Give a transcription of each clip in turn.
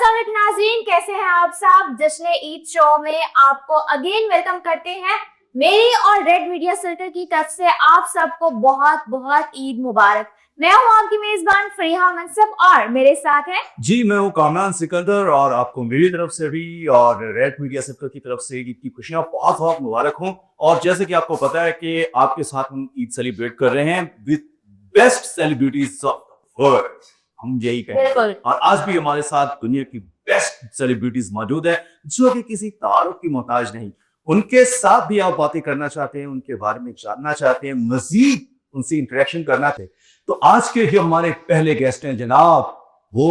अस्सलाम वालेकुम नाज़रीन, कैसे हैं आप सब। जश्न ईद शो में आपको अगेन वेलकम करते हैं। मेरी और रेड मीडिया सर्कल की तरफ से आप सबको बहुत बहुत ईद मुबारक। मैं हूं आपकी मेजबान फरीहा मनसब और मेरे साथ हैं जी, मैं हूँ कामरान सिकंदर और आपको मेरी तरफ से भी और रेड मीडिया सर्कल की तरफ से ईद की खुशियाँ बहुत बहुत मुबारक हों। और जैसे कि आपको पता है कि आपके साथ हम ईद सेलिब्रेट कर रहे हैं with best celebrities of the world, हम यही कहेंगे। और आज भी हमारे साथ दुनिया की बेस्ट सेलिब्रिटीज मौजूद है जो कि किसी तारुफ की मोहताज नहीं। उनके साथ भी आप बातें करना चाहते हैं, उनके बारे में जानना चाहते हैं, मजीद उनसे इंटरेक्शन करना थे, तो आज के ही हमारे पहले गेस्ट हैं जनाब वो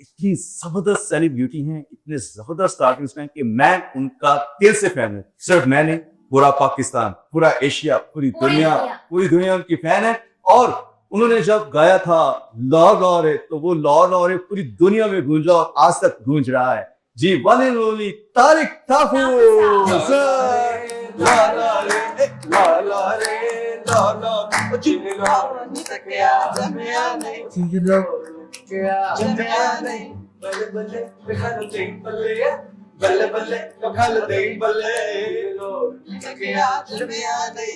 इतनी जबरदस्त सेलिब्रिटी हैं, इतने जबरदस्त आर्टिस्ट हैं कि मैं उनका दिल से फैन हूं। सिर्फ मैं नहीं, पूरा पाकिस्तान, पूरा एशिया, पूरी दुनिया उनकी फैन है। और उन्होंने जब गाया था लॉ लॉरे, तो वो लॉ लॉरे पूरी दुनिया में गूंजा और आज तक गूंज रहा है। जी, वन एंड ओनली तारिक ताफूर। बल्ले बल्ले कखल दे बल्ले तकिया जमिया नहीं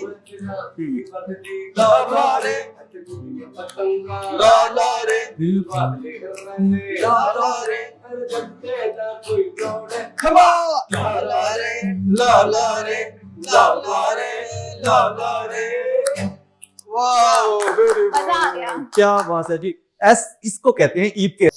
ला ला रे ला ला रे ला ला रे जगते ना कोई जोड़े खमा ला ला रे ला ला रे ला ला रे ला ला रे। वाओ, मजा आ गया। क्या बात है जी। इसको कहते हैं ईद के।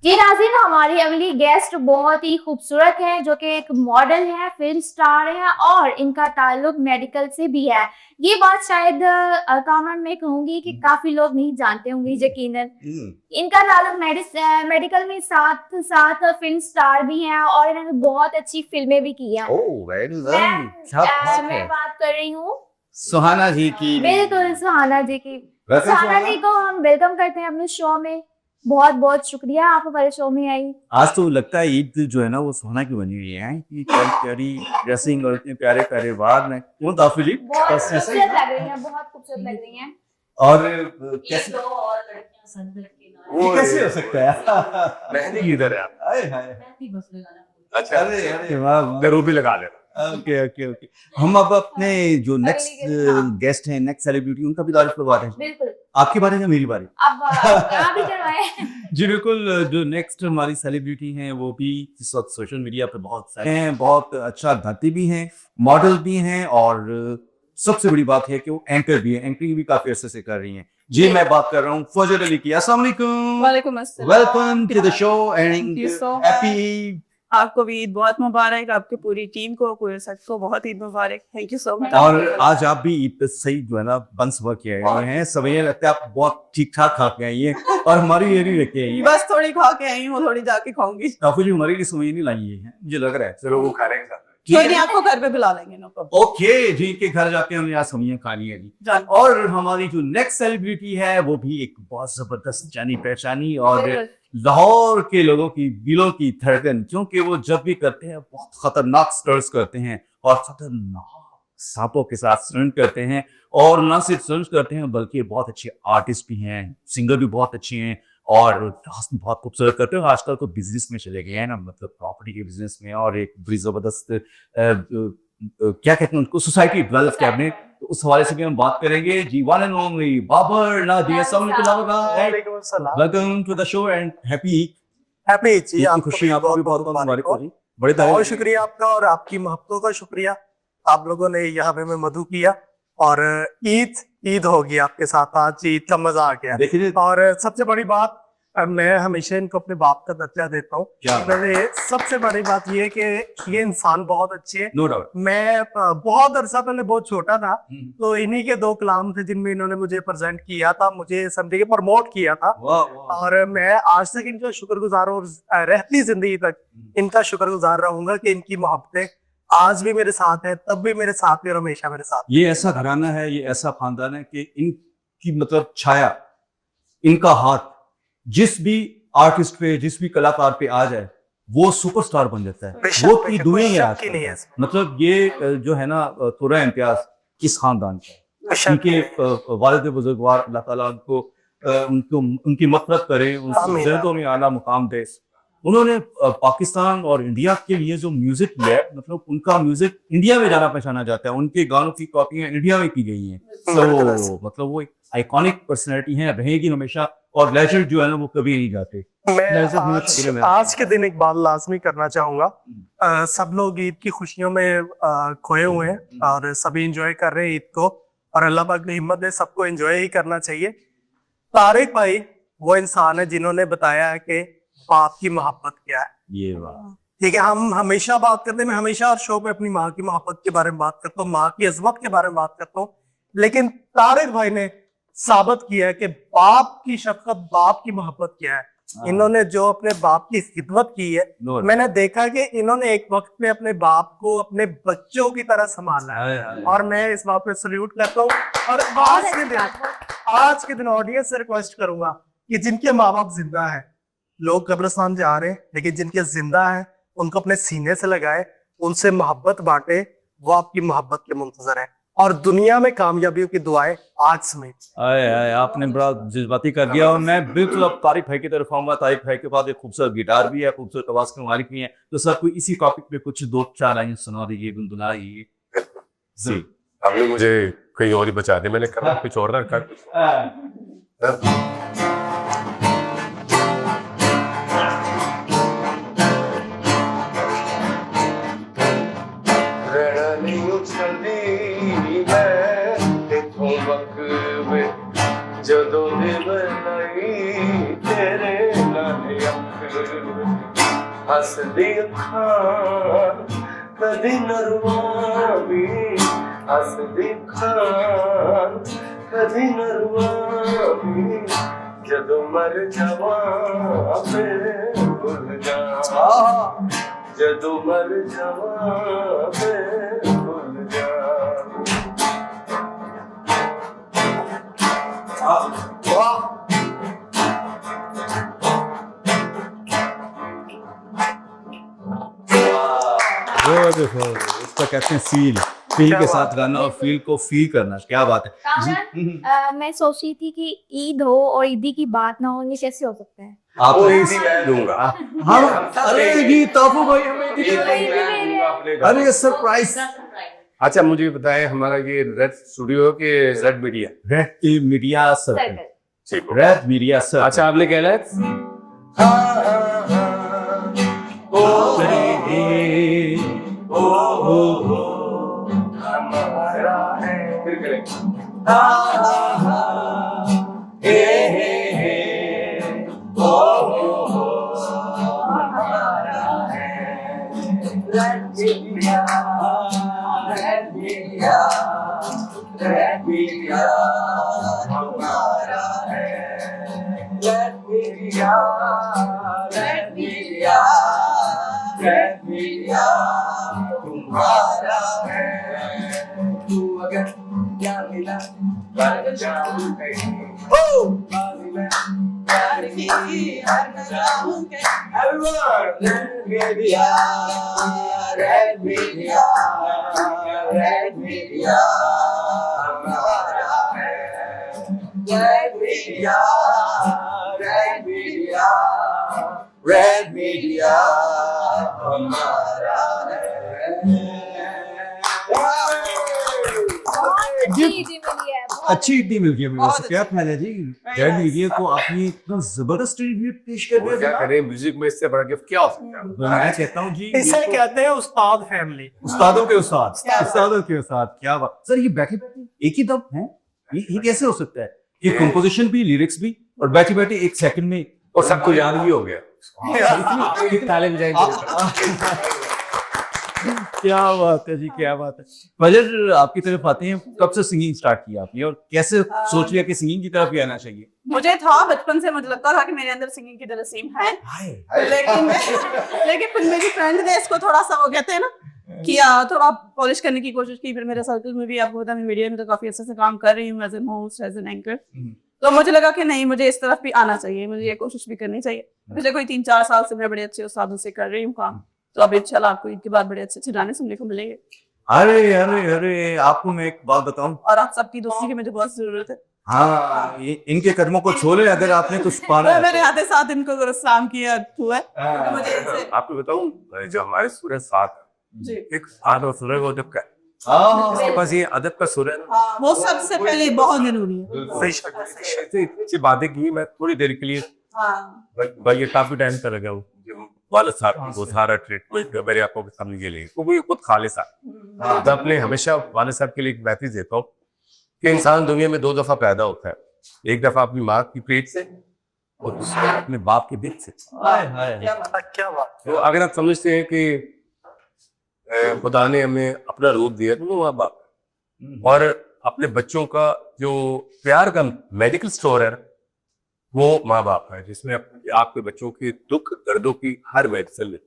जी नाज़रीन, हमारी अगली गेस्ट बहुत ही खूबसूरत है, जो कि एक मॉडल है, फिल्म स्टार है और इनका ताल्लुक मेडिकल से भी है। ये बात शायद कामन में कहूंगी कि काफी लोग नहीं जानते होंगे यकीनन। इनका ताल्लुक मेडिकल में साथ साथ फिल्म स्टार भी हैं और इन्होंने बहुत अच्छी फिल्में भी की हैं। मैं बात कर रही हूँ सुहाना जी की। बिल्कुल, सुहाना जी की। सुहाना जी को हम वेलकम करते हैं अपने शो में। बहुत बहुत शुक्रिया आप हमारे शो में आई। आज तो लगता है ईद जो है ना वो सुहाना की बनी हुई है कि प्यारी ड्रेसिंग और इतने प्यारे प्यारे बाल में। कौन ताफी जी? बहुत खूबसूरत लग रही हैं, बहुत खूबसूरत लग रही हैं। और कैसे और लड़कियां संदर के नाम। वो कैसे हो सकता है? मेहंदी किधर है? हाय हाय। मेहंदी बस लगाना। अच्छा, अरे वाह, जरूर भी लगा ले। ओके। हम अब अपने जो नेक्स्ट गेस्ट हैं, नेक्स्ट सेलिब्रिटी, उनका भी तारीफ करवा रहे हैं। बिल्कुल, आपकी बारी या मेरी बारी? अब आप ही करवाएं। जी बिल्कुल। जो नेक्स्ट हमारी सेलिब्रिटी हैं वो भी इस वक्त सोशल मीडिया पे बहुत सारे हैं, बहुत अच्छा गाती भी हैं, मॉडल भी हैं और सबसे बड़ी बात है कि वो एंकर भी है। एंकरिंग भी काफी अर्से से कर रही हैं। जी, मैं बात कर रहा हूँ फजर अली की। अस्सलाम वालेकुम। वालेकुम अस्सलाम। Welcome to the show and Thank you so happy. आपको भी ईद बहुत मुबारक, आपकी पूरी टीम को, पूरे सबको बहुत ईद मुबारक। Thank you so much. और आज आप भी ईद पे सही जो है ना बंस वर्क किए हुए हैं। सब ये लगता है आप बहुत ठीक ठाक खा के आई हैं और हमारी ये नहीं रखी है। बस थोड़ी खा के आई हूँ, थोड़ी जाके खाऊंगी। काफी जी हमारे लिए समय नहीं लाई है, मुझे लग रहा है। चलो वो खा लेंगे साथ में। कोई नहीं, आपको घर पे बुला लेंगे। No problem. ओके जी, के घर जाके हमने आज समियां खानी है जी। और हमारी जो नेक्स्ट सेलिब्रिटी है वो भी एक बहुत जबरदस्त जानी पहचानी और लाहौर के लोगों की दिलों की धड़कन, क्योंकि वो जब भी करते हैं बहुत खतरनाक स्टंट्स करते हैं और खतरनाक सांपों के साथ स्टंट करते हैं। और ना सिर्फ स्टंट्स करते हैं बल्कि बहुत अच्छे आर्टिस्ट भी हैं, सिंगर भी बहुत अच्छे हैं और डांस भी बहुत खूबसूरत करते हैं। आजकल तो बिजनेस में चले गए हैं ना, मतलब प्रॉपर्टी के बिजनेस में, और एक बड़ी जबरदस्त क्या कहते हैं उनको, सोसाइटी वेल्थ कैबिनेट, तो उस हवाले से भी हम बात करेंगे। जी, one and only Babar Nadia, वालेकुम अस्सलाम। Welcome to the show and happy happy जी, आपको खुशी, आपको भी बहुत बहुत मुबारक हो जी। बड़े बहुत शुक्रिया आपका और आपकी मोहब्बतों का शुक्रिया। आप लोगों ने यहाँ पे मैं मधु किया और ईद होगी आपके साथ। आज ईद का मजा आ गया। देखिए, और सबसे बड़ी बात, मैं हमेशा इनको अपने बाप का दर्जा देता हूँ। सबसे बड़ी बात ये है कि ये इंसान बहुत अच्छे है। No doubt. मैं बहुत अरसा पहले बहुत छोटा था, तो इन्हीं के 2 कलाम थे जिनमें इन्होंने मुझे प्रेजेंट किया था, मुझे समझे प्रमोट किया था। और मैं आज तक इनका शुक्रगुजार और रहती जिंदगी तक इनका शुक्रगुजार रहूंगा कि इनकी मोहब्बतें आज भी मेरे साथ है, तब भी मेरे साथ है और हमेशा मेरे साथ। ये ऐसा घराना है, ये ऐसा खानदान है कि इनकी मतलब छाया, इनका हाथ जिस भी आर्टिस्ट पे, जिस भी कलाकार पे आ जाए वो सुपरस्टार बन जाता है। वो पूरी दुनिया है। मतलब ये जो है ना थोड़ा इम्तियाज किस खानदान का, उनके वालिद बुजुर्गवार, अल्लाह ताला उनको उनको उनकी मफ़रत करे, उनकी आमीन। ज़िंदगियों में आला मुकाम दे। उन्होंने पाकिस्तान और इंडिया के लिए जो म्यूजिक किया है, मतलब उनका म्यूजिक इंडिया में जाना पहचाना जाता है, उनके गानों की कॉपियां इंडिया में की गई हैं। तो मतलब वो एक आइकॉनिक पर्सनैलिटी है, रहेगी हमेशा, और लेजेंड जो है ना वो कभी नहीं जाते। मैं Legend आज के दिन एक बात लाजमी करना चाहूंगा। सब लोग ईद की खुशियों में खोए हुए हैं और सभी इंजॉय कर रहे हैं ईद को, और अल्लाह पाक ने हिम्मत दे, सबको एंजॉय ही करना चाहिए। तारिक भाई वो इंसान है जिन्होंने बताया है कि बाप की मोहब्बत क्या है। ये बात ठीक है, हम हमेशा बात करते हैं, मैं हमेशा हर शो पे अपनी माँ की मोहब्बत के बारे में बात करता हूँ, माँ की अजमत के बारे में बात करता हूँ, लेकिन तारिक भाई ने साबित किया है कि बाप की शफकत, बाप की मोहब्बत क्या है। इन्होंने जो अपने बाप की खिदमत की है, No. मैंने देखा कि इन्होंने एक वक्त में अपने बाप को अपने बच्चों की तरह संभाला है, और मैं इस बात पे सल्यूट करता हूँ। और आज के दिन ऑडियंस से रिक्वेस्ट करूंगा कि जिनके माँ बाप जिंदा है, लोग कब्रिस्तान जा रहे हैं, लेकिन जिनके जिंदा है उनको अपने सीने से लगाए, उनसे मोहब्बत बांटे, वो आपकी मोहब्बत के मुंतजर है, और दुनिया में कामयाबियों की दुआएं आज समेत। आए आए आपने बड़ा जज्बाती कर दिया, और मैं बिल्कुल अब तारिक भाई की तरफ आऊंगा। तारिक भाई के पास एक खूबसूरत गिटार भी है, खूबसूरत आवाज के मालिक भी है, तो सर कोई इसी टॉपिक पे कुछ 2-4 लाइन सुना दीजिए, गुनगुनाइए जी। आपने मुझे कहीं और ही बचा दिया, मैंने कहा कुछ और ना कर। ਜਦੋਂ ਦੇ ਬਣਾਈ ਤੇਰੇ ਨਾਲੇ ਅੱਖ ਹੱਸਦੀ ਅੱਖਾਂ ਕਦੇ ਨਰਵਾਵੀ ਹੱਸਦੀ ਅੱਖਾਂ ਕਦੇ ਨਰਵਾਵੀ ਜਦੋਂ ਮਰ ਜਾਵਾਂ ਫਿਰ ਭੁੱਲ ਜਾ ਜਦੋਂ ਮਰ ਜਾਵਾਂ ਫਿਰ ਭੁੱਲ ਜਾ। इसका कहते हैं फील के साथ गाना और फील को फील करना, क्या बात है जी। कामरान, मैं सोच रही थी कि ईद हो और ईदी की बात ना हो, ये कैसे हो सकता है? आप वो ईदी मैं दूंगा। हम अरे ये ताफू भाई हमें ईदी मैं दूंगा अपने घर। अरे सरप्राइज। अच्छा मुझे बताएं, हमारा ये रेड स्टूडियो के red media? Red media circle. ठीक है। Red media circle. अच्छा आपने कहना है हमारा है, फिर करें हमारा है red media, red media, red media हमारा है, red media, red media, red media तुम्हारा है। तू अगर क्या मिला कर जाऊं कहीं, बाजी में प्यार की हर न जाऊं कहीं। Everyone, red media, red media, red media हमारा है, red media, red media, red media हमारा है। अच्छी ईदी मिल गई मेरे से, क्या ख्याल है जी? रेड मीडिया को आपने इतना जबरदस्त ट्रिब्यूट पेश कर और क्या दिया। करें, म्यूजिक में इससे बड़ा गिफ्ट क्या हो सकता है? मैं कहता हूँ जी, इसे कहते हैं उस्ताद फैमिली। उस्तादों के उस्ताद, उस्तादों के उस्ताद, क्या बात सर। ये बैठे बैठे एक ही दम है, ये कैसे हो सकता है? ये कंपोजिशन भी, लिरिक्स भी, और बैठे बैठे एक सेकंड में, और सबको याद भी हो गया। टैलेंट क्या बात है जी, क्या बात है। फजर आपकी तरफ आते हैं, कब से सिंगिंग स्टार्ट की आपने और कैसे सोच लिया कि सिंगिंग की तरफ ही आना चाहिए? मुझे था बचपन से, मुझे लगता था कि मेरे अंदर सिंगिंग की नसीब है, लेकिन फिर मेरी फ्रेंड ने इसको थोड़ा सा, वो कहते हैं ना कि थोड़ा पॉलिश करने की कोशिश की। फिर मेरे सर्कल में भी, आपको पता है मैं मीडिया में तो काफी अच्छे से काम कर रही हूँ, as an host, as an anchor, तो मुझे लगा कि नहीं, मुझे इस तरफ भी आना चाहिए, मुझे ये कोशिश भी करनी चाहिए। पिछले कोई 3-4 साल से मैं बड़े अच्छे उस्तादों से कर रही हूँ काम, तो अब इंशाल्लाह आपको ईद के बाद बड़े अच्छे गाने सुनने को मिलेंगे। अरे अरे अरे, आपको मैं एक बात बताऊं, और आप सबकी दोस्ती की मुझे बहुत जरूरत है। हाँ, इनके कदमों को छोड़े अगर आपने कुछ पाना है मैंने आधे साथ इनको सलाम किया हुआ है हाँ। मुझे इनसे आपको बताऊं जो हमारे सूरज साथ जी एक साथ और सूरज वो अदब का है। हाँ, बस ये अदब का सूरज है ना, हाँ, वो सबसे पहले बहुत जरूरी है ऐसे इतनी अच्छी बातें की मैं थोड़ी देर के लिए हाँ भाई ये काफी टाइम तक लगा वाले साहब वो सारा ट्रीटमेंट मेरे आंखों के सामने के लिए वो खुद खालिस है। मैं अपने हमेशा वाले साहब के लिए एक मैसेज देता हूँ कि इंसान दुनिया में 2 दफा पैदा होता है, एक दफा अपनी माँ की पेट से और दूसरा अपने बाप के बीच से। हाय हाय क्या बात क्या बात। तो अगर आप समझते हैं कि खुदा ने हमें अपना रूप दिया तो वो माँ बाप है। और अपने बच्चों का जो प्यार का मेडिकल स्टोर है वो माँ बाप है, जिसमें आपके बच्चों के दुख दर्दों की हर मेडिसिन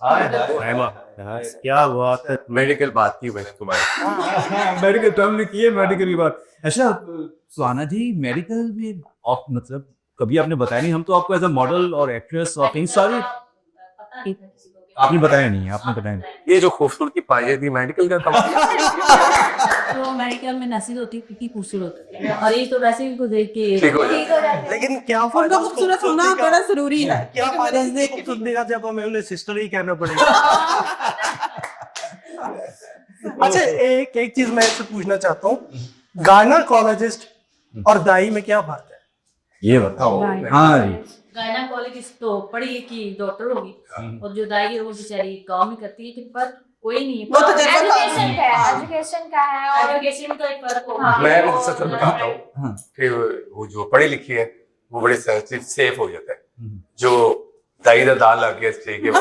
क्या बात है। मेडिकल बात की मैंने तुम्हारे मेडिकल टर्म ने की है, मेडिकल की बात। अच्छा सुहाना जी, मेडिकल में आप मतलब कभी आपने बताया नहीं, हम तो आपको एज अ मॉडल और एक्ट्रेस और कई सारी आपने बताया नहीं, आपने बताया नहीं। ये जो खूबसूरती पाई है थी मेडिकल का काम तो मेडिकल में नसीब होती है क्योंकि खूबसूरत है और ये तो वैसे भी को देख के ठीक हो जाए। लेकिन क्या उनका फायदा खूबसूरत होना बड़ा जरूरी है क्या फायदा इससे खूबसूरती का जब हमें उन्हें सिस्टर ही कहना पड़ेगा। अच्छा एक चीज मैं इससे पूछना चाहता हूँ, गायनाकोलॉजिस्ट और दाई में क्या बात है? ये बताओ। हाँ जी। गायनाकोलॉजिस्ट तो पढ़ी लिखी डॉक्टर होगी और जो दाई है वो बेचारी गाँव में करती है, पर कोई नहीं वो तो जैसे एजुकेशन का है, एजुकेशन का है और एजुकेशन में तो एक फर्क होगा। मैं सच बताता हूँ हाँ। कि वो जो पढ़ी लिखी है वो बड़े सेफ हो जाता है। जो दाई दा दाल लग गया ठीक है मैंने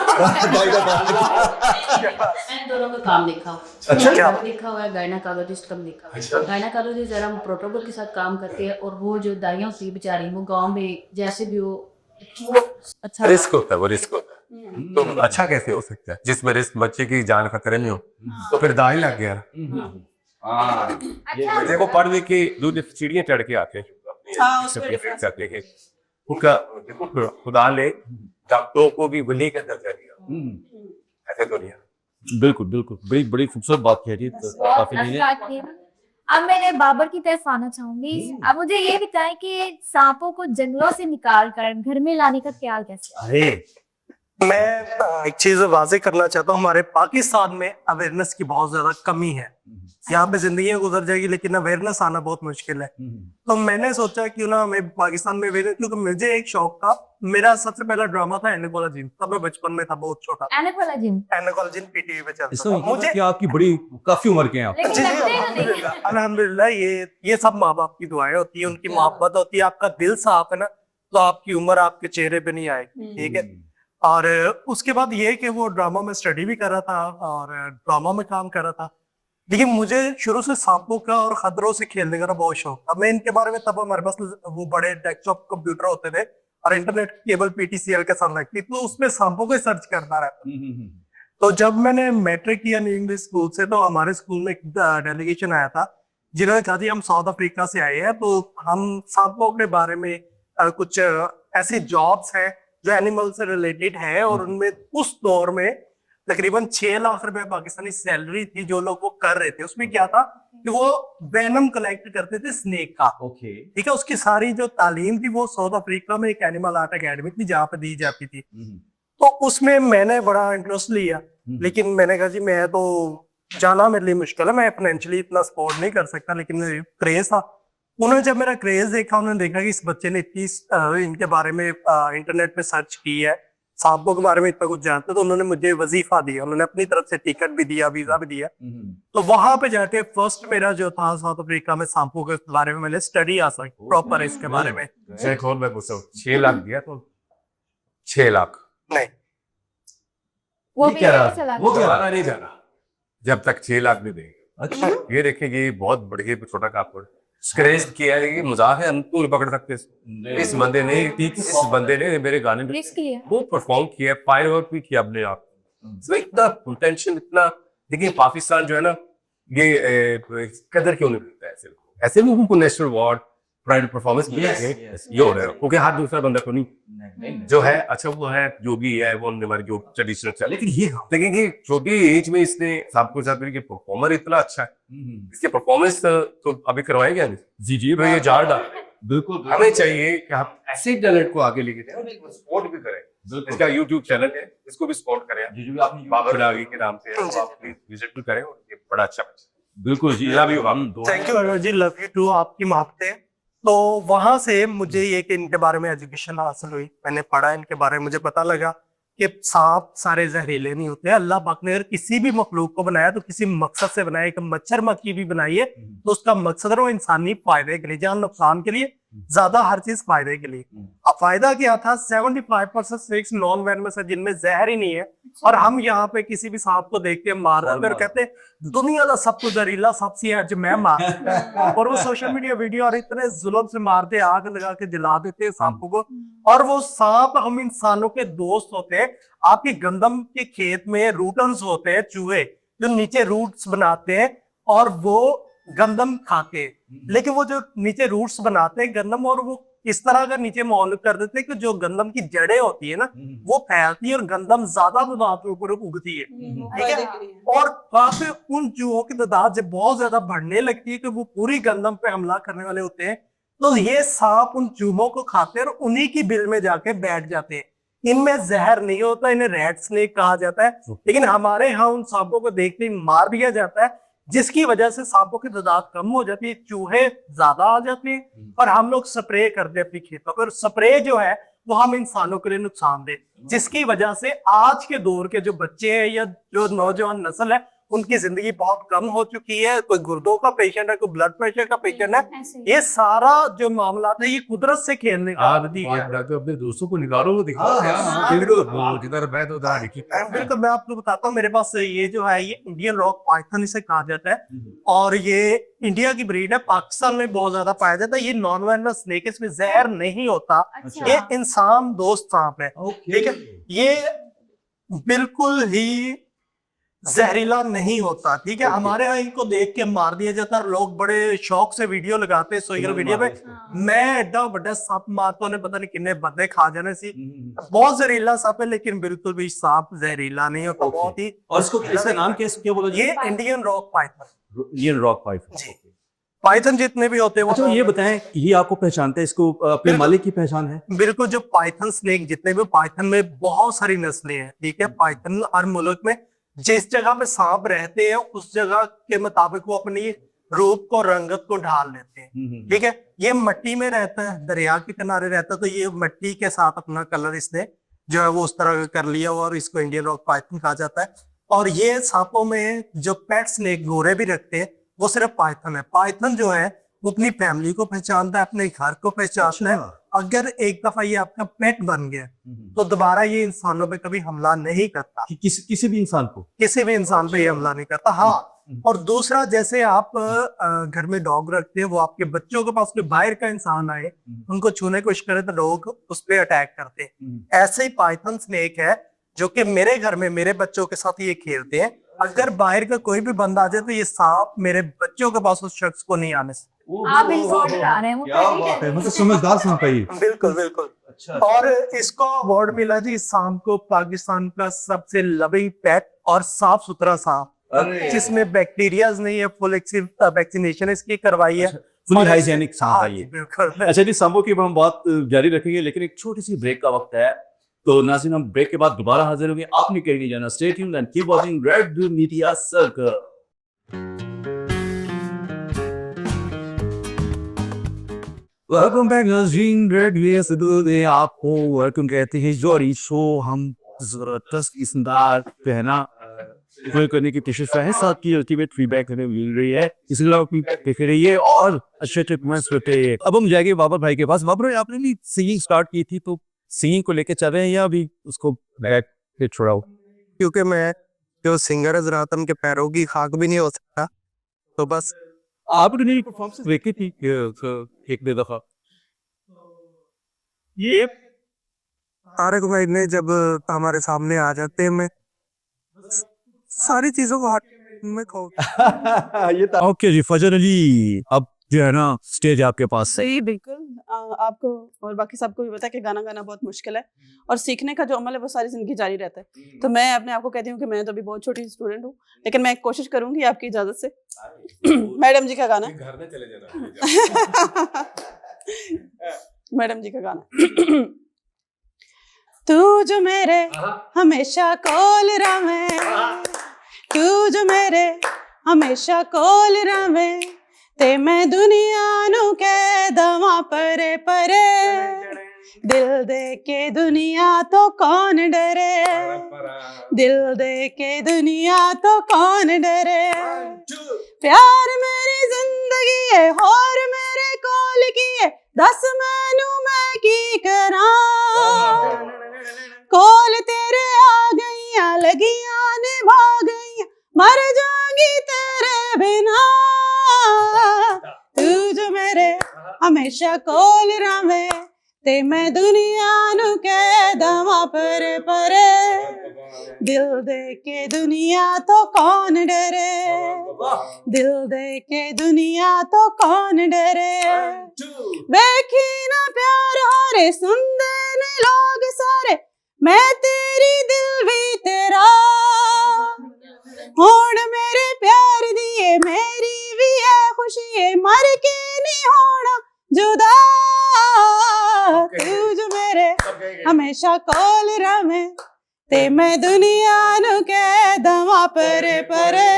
दोनों का काम देखा हुआ अच्छा, क्या? देखा हुआ है, गायनाकोलॉजिस्ट कम देखा हुआ अच्छा। है। गायनाकोलॉजिस्ट जरा प्रोटोकॉल के साथ काम करते हैं और वो जो दाइयों से बेचारी वो गांव में जैसे भी वो अच्छा रिस्क होता है, वो रिस्क होता है। तो अच्छा कैसे हो सकता है जिसमें रिस्क बच्चे की जान खतरे में हो, तो फिर दाई लग गया। अच्छा देखो पढ़ लिख के दूध सीढ़ियां चढ़ के आते हैं हाँ, उसमें अपने difference जाते हैं उनका देखो खुदा ने डॉक्टरों को भी वली का दर्जा दिया, ऐसे तो नहीं है। बिल्कुल बिल्कुल, बड़ी बड़ी खूबसूरत बात कह रही है काफी नहीं है। बात की। अब मैं बाबर की तरफ आना चाहूंगी। अब मुझे ये बताएं कि सांपों को जंगलों से निकाल कर घर में लाने का ख्याल कैसे है? अरे मैं एक चीज वाजे करना चाहता हूँ, हमारे पाकिस्तान में अवेयरनेस की बहुत ज्यादा कमी है। यहाँ पे जिंदगी गुजर जाएगी लेकिन अवेयरनेस आना बहुत मुश्किल है। तो मैंने सोचा क्यों ना हमें पाकिस्तान में अवेयरनेस, क्योंकि मुझे एक शौक था। मेरा सबसे पहला ड्रामा था एनाकोलॉजी, तब मैं बचपन में था, बहुत छोटा। एनाकोलॉजी एनाकोलॉजी पीटीवी पे चलता इसका था। मतलब मुझे कि आपकी बड़ी काफी उम्र के हैं आप। लेकिन जी, लगते ही नहीं। अल्हम्दुलिल्लाह अल्हम्दुलिल्लाह, ये सब माँ बाप की दुआएं होती है, उनकी मोहब्बत होती है। आपका दिल साफ है ना, तो आपकी उम्र आपके चेहरे पे नहीं आएगी, ठीक है। और उसके बाद ये कि वो ड्रामा में स्टडी भी कर रहा था और ड्रामा में काम कर रहा था, लेकिन मुझे शुरू से सांपों का और खतरों से खेलने का बहुत शौक था। मैं इनके बारे में, तब हमारे पास वो बड़े डेस्कटॉप कंप्यूटर होते थे और इंटरनेट केबल PTCL के साथ लगती, तो उसमें सांपों को सर्च करता रहता। तो जब मैंने मैट्रिक किया न्यू इंग्लिश स्कूल से, तो हमारे स्कूल में एक डेलीगेशन आया था जिन्होंने कहा जी हम साउथ अफ्रीका से आए हैं, तो हम सांपों के बारे में कुछ ऐसी जॉब्स हैं जो एनिमल से रिलेटेड है, और उनमें उस दौर में तकरीबन 6 लाख रुपए पाकिस्तानी सैलरी थी जो लोग वो कर रहे थे। उसमें क्या था कि वो वेनम कलेक्ट करते थे स्नेक का, ओके। ठीक है। उसकी सारी जो तालीम थी वो साउथ अफ्रीका में एक एनिमल आर्ट अकेडमी थी जहाँ पे दी जाती थी। तो उसमें मैंने बड़ा इंटरेस्ट लिया, लेकिन मैंने कहा जी मैं तो जाना मेरे लिए मुश्किल है, मैं फाइनेंशियली इतना सपोर्ट नहीं कर सकता, लेकिन क्रेज था। उन्होंने जब मेरा क्रेज देखा, उन्होंने देखा कि इस बच्चे ने इतनी इनके बारे में इंटरनेट पे सर्च की है, सांपों के बारे में इतना कुछ जानते, तो उन्होंने मुझे वजीफा दिया। उन्होंने अपनी तरफ से टिकट भी दिया, वीजा भी दिया। तो वहां पे जाके फर्स्ट मेरा जो था साउथ अफ्रीका में सांपों के बारे में मैंने स्टडी हासिल प्रॉपर इसके बारे में। शेख और मैं पूछता हूँ 6 लाख दिया तो 6 लाख नहीं, वो ये भी क्या रहा? ऐसा लगा। वो क्या रहा? जाना नहीं जाना जब तक 6 लाख नहीं देंगे। अच्छा ये देखेंगे ये बहुत बढ़िया छोटा कापड़ क्रेज किया है, ये मजाक है, हम तो नहीं पकड़ सकते इस बंदे ने। इस बंदे ने मेरे गाने में रिस्क लिया। वो परफॉर्म किया, फायर वर्क भी किया अपने आप। So, इतना पोटेंशियल इतना, देखिए पाकिस्तान जो है ना, ये कदर क्यों नहीं करता है ऐसे लोगों को नेशनल अवार्ड प्राइवेट परफॉर्मेंस ये हो रहा है, क्योंकि हर दूसरा बंदा तो नहीं जो है अच्छा वो है जो भी है वो हमारी जो ट्रेडिशनल है, लेकिन ये छोटी एज में इसने सबको साथ कि परफॉर्मर इतना अच्छा है, इसके परफॉर्मेंस तो अभी करवाएंगे अभी जी तो ये जार डाल बिल्कुल हमें चाहिए कि आप ऐसे टैलेंट को आगे लेके जाए, सपोर्ट भी करें। इसका यूट्यूब चैनल है, इसको भी सपोर्ट करें, जी आपने बाबर डागी के नाम से है, आप विजिट भी करें और ये बड़ा अच्छा बिल्कुल जी लव यू हम thank you Anuj ji, love you too, आपकी मापते। तो वहां से मुझे ये कि इनके बारे में एजुकेशन हासिल हुई, मैंने पढ़ा इनके बारे में, मुझे पता लगा कि सांप सारे जहरीले नहीं होते। अल्लाह पाक ने अगर किसी भी मखलूक को बनाया तो किसी मकसद से बनाया। एक मच्छर मक्खी भी बनाई है तो उसका मकसद है वो इंसानी फायदे के लिए, जहाँ नुकसान के लिए ज्यादा, हर चीज फायदे के लिए। अब फायदा क्या था, 75% स्नेक्स नॉन वेनमस है जिनमें जहर ही नहीं है, और हम यहाँ पे किसी भी सांप को देख के मार रहे हैं और कहते हैं दुनिया का सब कुछ जहरीला सबसे है जो मैं मार और वो सोशल मीडिया वीडियो और इतने जुल्म से मारते, आग लगा के जला देते हैं सांपों को। और वो सांप हम इंसानों के दोस्त होते हैं। आपके गंदम के खेत में रूटन्स होते हैं, चूहे जो नीचे रूट्स बनाते हैं और वो गंदम खाते हैं, लेकिन वो जो नीचे रूट्स बनाते हैं गंदम, और वो इस तरह का नीचे माहौल कर देते हैं कि जो गंदम की जड़ें होती है ना वो फैलती है और गंदम ज्यादा तादाद के ऊपर उगती है, ठीक है। और काफी उन चूहों की तादाद जब बहुत ज्यादा बढ़ने लगती है कि वो पूरी गंदम पे हमला करने वाले होते हैं, तो ये सांप उन चूहों को खाते हैं और उन्हीं की बिल में जाके बैठ जाते हैं। इनमें जहर नहीं होता, इन्हें रेड स्नेक कहा जाता है, लेकिन हमारे यहाँ उन सांपों को देखते ही मार दिया जाता है, जिसकी वजह से सांपों की तादाद कम हो जाती है, चूहे ज्यादा आ जाते हैं और हम लोग स्प्रे करते हैं अपनी खेतों पर। स्प्रे जो है वो हम इंसानों के लिए नुकसानदेह, जिसकी वजह से आज के दौर के जो बच्चे हैं या जो नौजवान नस्ल है उनकी जिंदगी बहुत कम हो चुकी है। कोई गुर्दों का पेशेंट है, कोई ब्लड प्रेशर का पेशेंट है, ये सारा जो मामला है ये कुदरत से खेलने का आदि है। अपने दोस्तों को निकालो वो दिखाओ किधर बैठ उधर बिल्कुल, मैं आपको बताता हूँ, मेरे पास ये जो है ये इंडियन रॉक पाइथन इसे कहा जाता है और ये इंडिया की ब्रीड है, पाकिस्तान में बहुत ज्यादा पाया जाता है। ये नॉन वेनमस स्नेक, इसमें जहर नहीं होता, ये इंसान दोस्त सांप है, ठीक है। ये बिल्कुल ही जहरीला नहीं होता, ठीक है। हमारे यहाँ इनको देख के मार दिया जाता है, लोग बड़े शौक से वीडियो लगाते हैं सोशल मीडिया पे, मैं एडा बड़ा सांप मारता हूं, पता नहीं कितने बंदे खा जाने से, बहुत जहरीला सांप है, लेकिन बिल्कुल भी सांप जहरीला नहीं होता, बहुत ही। और इसको इसका नाम क्या बोला? ये Indian rock Python, Indian rock Python. Python जितने भी होते हैं अच्छा, ये बताएं, ये आपको पहचानते हैं, इसको अपने मालिक की पहचान है? बिल्कुल, जो पाइथन स्नेक जितने भी, पाइथन में बहुत सारी नस्लें हैं, ठीक है। पाइथन हर मुल्क में जिस जगह पे सांप रहते हैं उस जगह के मुताबिक वो अपनी रूप को, रंगत को ढाल लेते हैं, ठीक है। ये मिट्टी में रहता है, दरिया के किनारे रहता है, तो ये मिट्टी के साथ अपना कलर इसने जो है वो उस तरह का कर लिया और इसको इंडियन रॉक पाइथन कहा जाता है। और ये सांपों में जो पेट स्नेक गोरे भी रखते हैं वो सिर्फ पाइथन है। पाइथन जो है वो अपनी फैमिली को पहचानता है, अपने घर को पहचानता है। अगर एक दफा ये आपका पेट बन गया तो दोबारा ये इंसानों पे कभी हमला नहीं करता, किसी भी इंसान को, किसी भी इंसान पे ये हमला नहीं करता। हाँ, और दूसरा, जैसे आप घर में डॉग रखते हैं, वो आपके बच्चों के पास कोई बाहर का इंसान आए, उनको छूने की कोशिश करे तो लोग उस पर अटैक करते हैं। ऐसे ही पाइथन स्नेक है जो कि मेरे घर में मेरे बच्चों के साथ ये खेलते हैं। अगर बाहर का कोई भी बंदा आ जाए तो ये सांप मेरे बच्चों के पास उस शख्स को नहीं आने से। आप बिल्कुल बता रहे हैं, वो क्या बात है, मतलब समझदार सांप है ये। बिल्कुल बिल्कुल। और इसको अवार्ड मिला जी इस सांप को पाकिस्तान का सबसे लविंग पेट और साफ सुथरा सांप, जिसमें बैक्टीरिया नहीं है, फुल वैक्सीनेशन इसकी करवाई है, फुली हाइजीनिक सांप है ये। बिल्कुल। अच्छा जी, सांपों की हम बात जारी रखेंगे, लेकिन एक छोटी सी ब्रेक का वक्त है, तो नाज़रीन हम ब्रेक के बाद दोबारा हाजिर होंगे। आपने कहीं नहीं जाना, stay tuned and keep watching red media circle. Welcome back नाज़रीन, रेड मीडिया सर्कल में आपको वेलकम कहते हैं। जोरी शो हम जबरदस्त किस्मदार पहना करने की कोशिश है, साथ की अल्टीमेट फीडबैक हमें मिल रही है, इसलिए आप देख रही है और अच्छे ट्रीटमेंट्स करते हैं। अब हम जाएंगे बाबर भाई के पास। बाबर भाई, आपने भी सिंगिंग स्टार्ट की थी, तो सिंगिंग को लेके चल रहे हैं या अभी उसको बैक पे छोड़ाओ? क्योंकि मैं जो सिंगर है जरा के पैरों की खाक भी नहीं हो सकता, तो बस आपने मेरी परफॉर्मेंस देखी थी एक दफा, ये तारक भाई ने जब हमारे सामने आ जाते हैं, मैं सारी चीजों को हाथ में खो ये था। ओके जी, फजर अली, अब जो है ना स्टेज आपके पास है। सही, बिल्कुल। आपको और बाकी सबको भी पता है कि गाना गाना बहुत मुश्किल है और सीखने का जो अमल है वो सारी जिंदगी जारी रहता है। तो मैं अपने आप को कहती हूँ कि मैं तो अभी बहुत छोटी स्टूडेंट हूँ, लेकिन मैं कोशिश करूंगी आपकी इजाजत से। मैडम जी का गाना है। घर में चले जाना। मैडम जी का गाना। तू जो मेरे हमेशा कोल रवे, तू जो मेरे हमेशा कोल रवे, ते मैं दुनिया नू कह दवा परे परे, दिल दे के दुनिया तो कौन डरे, दिल दे के दुनिया तो कौन डरे, प्यार मेरी जिंदगी है और मेरे कोल की है, दस मैनू मैं की करा, कोल तेरे आ गईया लगिया ने भाग गईया, मर जाऊंगी तेरे बिना, तू जो मेरे हमेशा कोल रवे, ते मैं दुनिया नू कह दवा परे परे, दिल दे के दुनिया तो कौन डरे, दिल दे के दुनिया तो कौन डरे, वेखी ना प्यार हारे सुनदे ने लोग सारे, मैं तेरी दिल भी तेरा, होड़ मेरे प्यार दिए मेरी भी है खुशी है, मर के नहीं होना जुदा, तू जो मेरे हमेशा कोल रवे, ते मैं दुनिया नू कह दवा परे परे,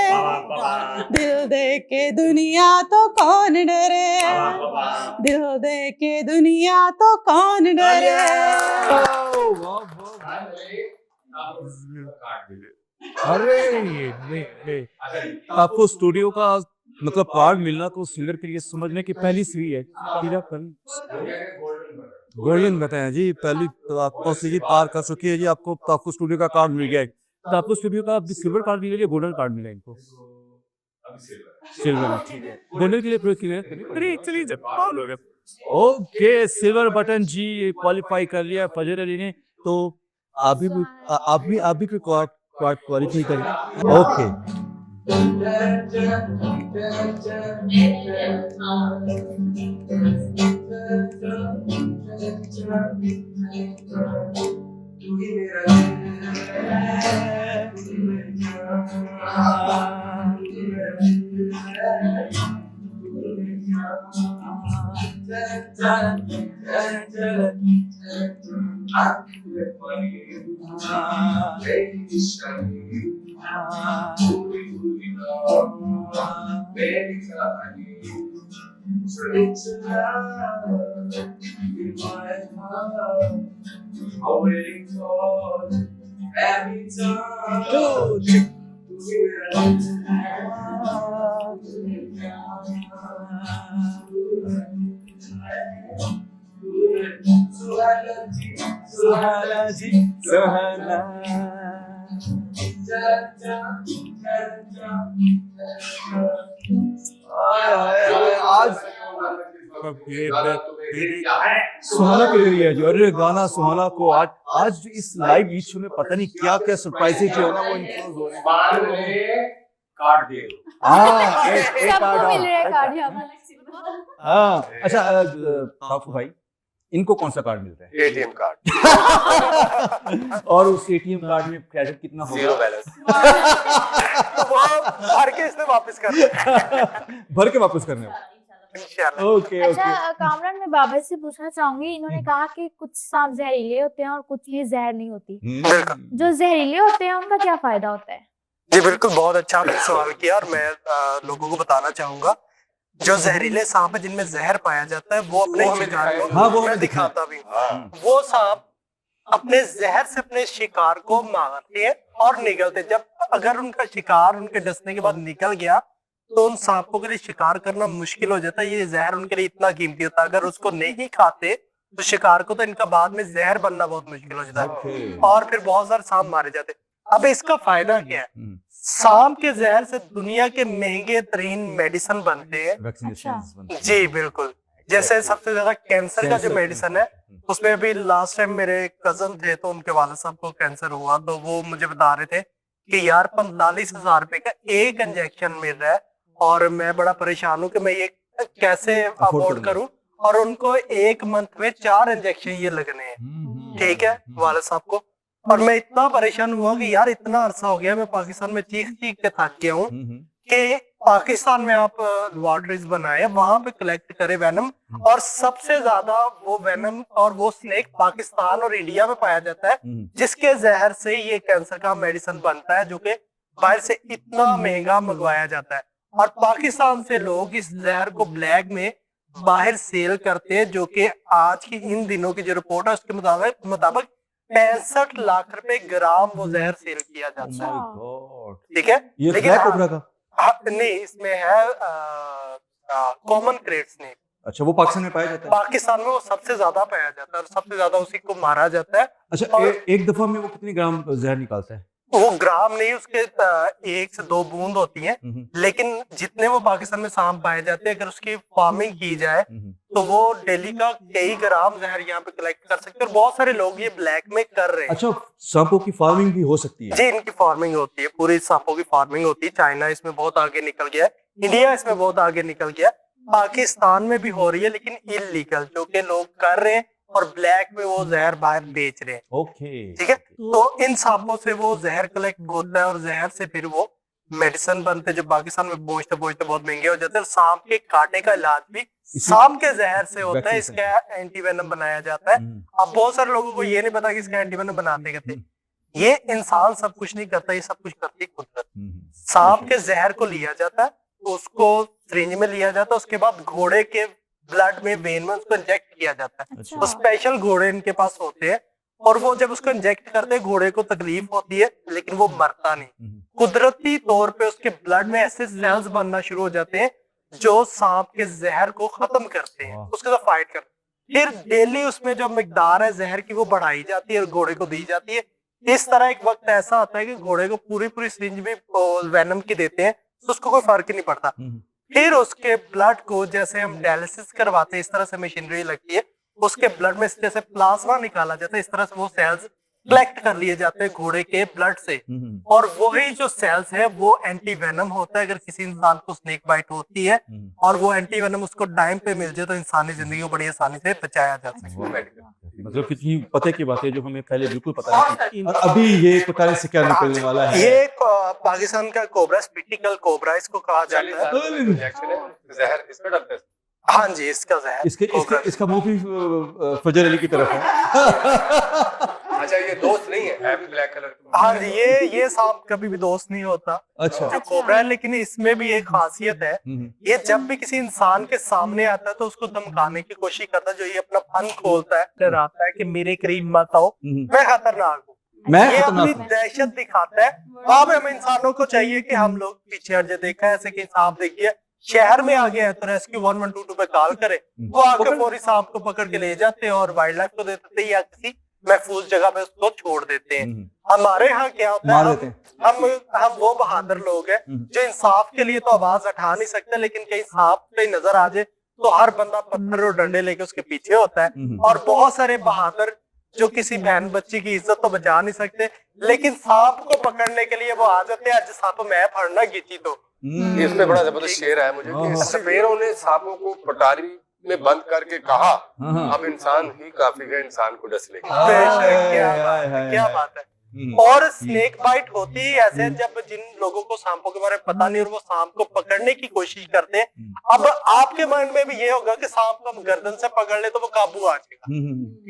दिल दे के दुनिया तो कौन डरे, दिल दे के दुनिया तो कौन डरे। अरे ये आपको स्टूडियो का मतलब कार्ड मिलना तो सिंगर के लिए समझने की पहली सीढ़ी है। गोल्डन बताया जी, पहली तो आपको सीढ़ी पार कर चुकी है जी, आपको स्टूडियो का कार्ड मिल गया है। तो आपको स्टूडियो का सिल्वर कार्ड मिलेगा, गोल्डन कार्ड मिलेगा इनको। सिल्वर, ठीक है। गोल्डन के लिए प्रोसेस किया है। ओके, सिल्वर बटन जी क्वालिफाई कर लिया फजर अली ने, तो आप भी क्वालिफाई करें। ओके, आज सुहाना के लिए है जो, अरे गाना सुहाना को आज इस लाइव ईद शो में पता नहीं क्या क्या सरप्राइजेज जो है ना वो इन्फ्लुएंस हो रहे हैं। कार्ड दे हाँ, एक सबको मिल रहा है कार्ड। कार्ड यहाँ पे। हाँ, अच्छा काफू भाई, इनको कौन सा कार्ड मिलता है? एटीएम कार्ड, और उस एटीएम कार्ड में क्रेडिट कितना होगा? 0 बैलेंस। भर के इसने वापस कर भर के वापस करने हो? इंशाल्लाह। ओके अच्छा ओके। कामरान, मैं बाबा से पूछना चाहूंगी, इन्होंने कहा कि कुछ सांप जहरीले होते हैं और कुछ में जहर नहीं होती, जो जहरीले होते हैं उनका क्या फायदा होता है? जी बिल्कुल, बहुत अच्छा आपने सवाल किया और मैं लोगों को बताना चाहूंगा, जो जहरीले सांप है जिनमें जहर पाया जाता है वो अपने शिकार को, हाँ, वो मैं हमें दिखाता भी हूँ। वो सांप अपने जहर से अपने शिकार को मारते हैं और निगलते हैं। जब अगर उनका शिकार उनके डसने के बाद निकल गया तो उन सांपों के लिए शिकार करना मुश्किल हो जाता है। ये जहर उनके लिए इतना कीमती होता है, अगर उसको नहीं खाते तो शिकार को तो इनका बाद में जहर बनना बहुत मुश्किल हो जाता है और फिर बहुत सारे सांप मारे जाते हैं। अब इसका फायदा क्या है? सांप के जहर से दुनिया के महंगे तरीन मेडिसिन बनते हैं। वैक्सीनेशंस बनते हैं। जी बिल्कुल, जैसे सबसे ज्यादा कैंसर का जो मेडिसिन है उसमें अभी लास्ट टाइम मेरे कजन थे तो उनके वाले साहब को कैंसर हुआ, तो वो मुझे बता रहे थे कि यार 45,000 रुपए का एक इंजेक्शन मिल रहा है और मैं बड़ा परेशान हूँ कि मैं ये कैसे अफोर्ड करूं, और उनको 1 मंथ में 4 इंजेक्शन ये लगने हैं, ठीक है वाले साहब को। और मैं इतना परेशान हुआ कि यार इतना अरसा हो गया, मैं पाकिस्तान में चीख चीख के थक गया हूँ कि पाकिस्तान में आप लॉटरीज बनाए, वहां पे कलेक्ट करे वेनम, और सबसे ज्यादा वो वेनम और वो स्नेक पाकिस्तान और इंडिया में पाया जाता है, जिसके जहर से ये कैंसर का मेडिसिन बनता है, जो कि बाहर से इतना महंगा मंगवाया जाता है। और पाकिस्तान से लोग इस जहर को ब्लैक में बाहर सेल करते हैं, जो कि आज की इन दिनों की जो रिपोर्ट है उसके मुताबिक 65 लाख रुपए ग्राम वो जहर सेल किया जाता है, ठीक है। ये लेकिन ब्लैक कोबरा का, नहीं, इसमें है कॉमन क्रेट स्नेक। अच्छा वो पाकिस्तान में पाया जाता है। पाकिस्तान में वो सबसे ज्यादा पाया जाता है और सबसे ज्यादा उसी को मारा जाता है। अच्छा और एक दफा में वो कितने ग्राम जहर निकालता है? वो ग्राम नहीं, उसके 1 से 2 बूंद होती हैं, लेकिन जितने वो पाकिस्तान में सांप पाए जाते हैं, अगर उसकी फार्मिंग की जाए तो वो डेली का कई ग्राम जहर यहाँ पे कलेक्ट कर सकते हैं, और बहुत सारे लोग ये ब्लैक में कर रहे हैं। अच्छा सांपों की फार्मिंग भी हो सकती है? जी, इनकी फार्मिंग होती है, पूरी सांपों की फार्मिंग होती है। चाइना इसमें बहुत आगे निकल गया है, इंडिया इसमें बहुत आगे निकल गया है, पाकिस्तान में भी हो रही है, लेकिन इलीगल जो कि लोग कर रहे हैं और ब्लैक में वो जहर बाहर बेच रहे हैं। ओके, ठीक है, तो इन सांपों से वो जहर कलेक्ट होता है और जहर से फिर वो मेडिसिन बनते, जो पाकिस्तान में बेचते बहुत महंगे हो जाते हैं। सांप के काटने का इलाज भी सांप के जहर से होता है, इसका एंटी वेनम बनाया जाता है। अब बहुत सारे लोगों को ये नहीं पता कि इसका एंटी वेनम बनाते कहते, ये इंसान सब कुछ नहीं करता, ये सब कुछ करती है कुदरत। सांप के जहर को लिया जाता है, उसको सिरिंज में लिया जाता है, उसके बाद घोड़े के ब्लड में, वेन में उसको इंजेक्ट किया जाता है। तो स्पेशल घोड़े इनके पास होते हैं, और वो जब उसको इंजेक्ट करते हैं घोड़े को तकलीफ होती है, लेकिन वो मरता नहीं। कुदरती तौर पे उसके ब्लड में ऐसे सेल्स बनना शुरू हो जाते हैं जो सांप के जहर को खत्म करते हैं, उसके साथ फाइट करते हैं। फिर डेली उसमें जो मिकदार है जहर की वो बढ़ाई जाती है और घोड़े को दी जाती है। इस तरह एक वक्त ऐसा आता है कि घोड़े को पूरी सिरिंज में वेनम की देते हैं, तो उसको कोई फर्क ही नहीं पड़ता। फिर उसके ब्लड को जैसे हम डायलिसिस करवाते हैं, इस तरह से मशीनरी लगती है, उसके ब्लड में जैसे प्लाज्मा निकाला जाता है, इस तरह से वो सेल्स कलेक्ट कर लिए जाते हैं घोड़े के ब्लड से, और वही जो सेल्स है वो एंटी वेनम होता है। अगर किसी इंसान को स्नेक बाइट होती है और वो एंटी वेनम उसको टाइम पे मिल जाए तो इंसानी जिंदगी को बड़ी आसानी से बचाया जा सकता है। मतलब कितनी पते की बात है जो हमें पहले बिल्कुल पता नहीं थी, और अभी ये पता नहीं से क्या निकलने वाला है। ये पाकिस्तान का कोबरा, स्पिटिकल कोबरा इसको कहा जाता है। जहर इसमें डालते हैं? हाँ जी, इसका जहर इसका मुंह भी फजर अली की तरफ है। अच्छा, ये दोस्त नहीं है भी ब्लैक कलर का? हाँ जी, ये सांप कभी भी दोस्त नहीं होता। अच्छा, जो कोबरा है, लेकिन इसमें भी एक खासियत है, ये जब भी किसी इंसान के सामने आता है तो उसको धमकाने की कोशिश करता है। जो ये अपना फन खोलता है, डराता है कि मेरे करीब मत आओ, मैं खतरनाक हूँ, ये अपनी दहशत दिखाता है। अब हम इंसानों को चाहिए कि हम लोग पीछे हट जाए। देखा है ऐसे कि सांप देखिए शहर में आ गया है तो रेस्क्यू 1122 पे कॉल करे, वो आके फौरी सांप को पकड़ के ले जाते हैं और वाइल्ड लाइफ को दे देते हैं या किसी महफूज जगह पे उसको छोड़ देते हैं। हमारे यहाँ क्या होता है, हम वो बहादुर लोग हैं जो इंसाफ के लिए तो आवाज उठा नहीं सकते, लेकिन कहीं सांप पे नजर आ जाए तो हर बंदा पत्थर और डंडे लेके उसके पीछे होता है। और बहुत सारे बहादुर जो किसी बहन बच्ची की इज्जत तो बचा नहीं सकते, लेकिन सांप को पकड़ने के लिए वो आ जाते हैं। आज सांप मैं फड़ना गिची तो इसमें बड़ा जबरदस्त शेर है मुझे कि सपेरों ने सांपों को पटारी में बंद करके कहा, अब इंसान ही काफी है इंसान को डस लेगा। क्या बात है। और स्नेक बाइट होती ही ऐसे जब जिन लोगों को सांपों के बारे में पता नहीं और वो सांप को पकड़ने की कोशिश करते हैं। अब आपके माइंड में भी ये होगा कि सांप को हम गर्दन से पकड़ ले तो वो काबू आ जाएगा,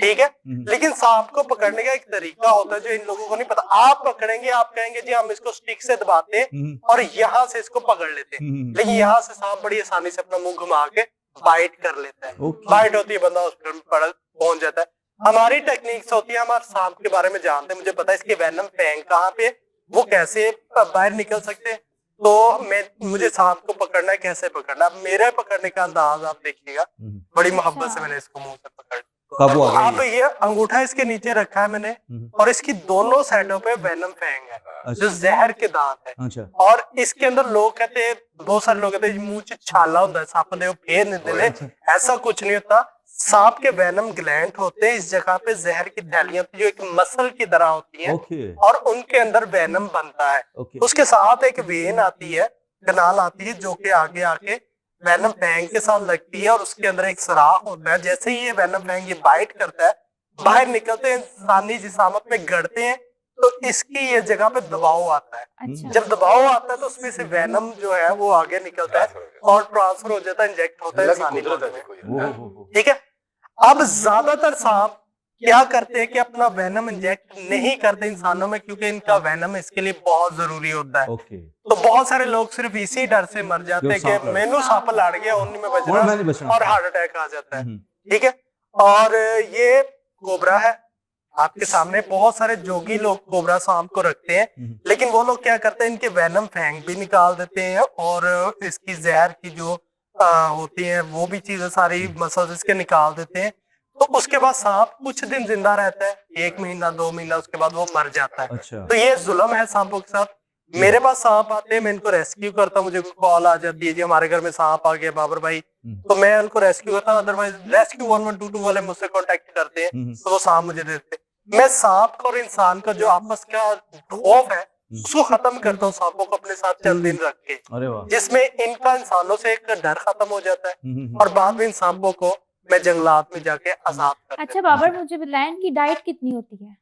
ठीक है, लेकिन सांप को पकड़ने का एक तरीका होता है जो इन लोगों को नहीं पता। आप पकड़ेंगे, आप कहेंगे जी हम इसको स्टिक से दबाते हैं और यहाँ से इसको पकड़ लेते हैं, लेकिन यहाँ से सांप बड़ी आसानी से अपना मुंह घुमा के बाइट कर लेता है। बाइट होती है, बंदा हॉस्पिटल में पहुंच जाता है। हमारी टेक्निक्स होती है, हमारे सांप के बारे में जानते हैं, मुझे पता है इसके वेनम फैंग कहाँ पे, वो कैसे बाहर निकल सकते हैं, तो मुझे सांप को पकड़ना है, कैसे पकड़ना है। मेरे पकड़ने का अंदाज आप देखिएगा, बड़ी मोहब्बत से मैंने इसको मुंह से पकड़। अब ये अंगूठा इसके नीचे रखा है मैंने, और इसकी दोनों साइडों पे वेनम फैंग है जो जहर के दांत है। अच्छा। और इसके अंदर लोग कहते हैं, बहुत सारे लोग कहते हैं मुंह से छाला होता है, सांप ने फेर नहीं देने, ऐसा कुछ नहीं होता। सांप के वेनम ग्लैंड होते हैं इस जगह पे, जहर की थैलियां जो एक मसल की तरह होती हैं, और उनके अंदर वेनम बनता है। उसके साथ एक वेन आती है, कनाल आती है, जो कि आगे आके वेनम फैंग के साथ लगती है और उसके अंदर एक सुराख होता है। जैसे ही ये वेनम फैंग ये बाइट करता है, बाहर निकलते हैं, इंसानी जिस्मात में गड़ते हैं, तो इसकी ये जगह पे दबाव आता है। अच्छा जब दबाव आता है तो उसमें से वेनम जो है वो आगे निकलता है और ट्रांसफर हो जाता है, इंजेक्ट होता है इंसानी बॉडी में। ठीक है। अब ज्यादातर सांप क्या करते हैं कि अपना वेनम इंजेक्ट नहीं करते इंसानों में, क्योंकि इनका वेनम इसके लिए बहुत जरूरी होता है। ओके तो बहुत सारे लोग सिर्फ इसी डर से मर जाते हैं कि मैनू सांप लड़ गया, उन्हीं में बचना और हार्ट अटैक आ जाता है। ठीक है। और ये कोबरा है आपके सामने, बहुत सारे जोगी लोग कोबरा सांप को रखते हैं, लेकिन वो लोग क्या करते हैं, इनके वेनम फैंग भी निकाल देते हैं और इसकी जहर की जो होती है वो भी चीजें सारी मसल्स इसके निकाल देते हैं। तो उसके बाद सांप कुछ दिन जिंदा रहता है, 1 महीना 2 महीना, उसके बाद वो मर जाता है। अच्छा तो ये जुल्म है सांपों के साथ। मेरे पास सांप आते हैं, मैं इनको रेस्क्यू करता हूँ, मुझे कॉल आ जाती है जी हमारे घर में सांप आ गया बाबर भाई, तो मैं उनको रेस्क्यू करता हूँ। अदरवाइज रेस्क्यू 1122 वाले मुझसे कांटेक्ट करते हैं तो वो सांप मुझे देते हैं। मैं सांप और इंसान का जो आपस का खौफ है उसको खत्म करता हूँ सांपों को अपने साथ चंद दिन रख के, अरे वाह जिसमें इनका इंसानों से एक डर खत्म हो जाता है और बाद में इन सांपों को मैं जंगलात में जाके आजाद करता हूं। अच्छा बाबर, मुझे बताएं इनकी डाइट कितनी होती है?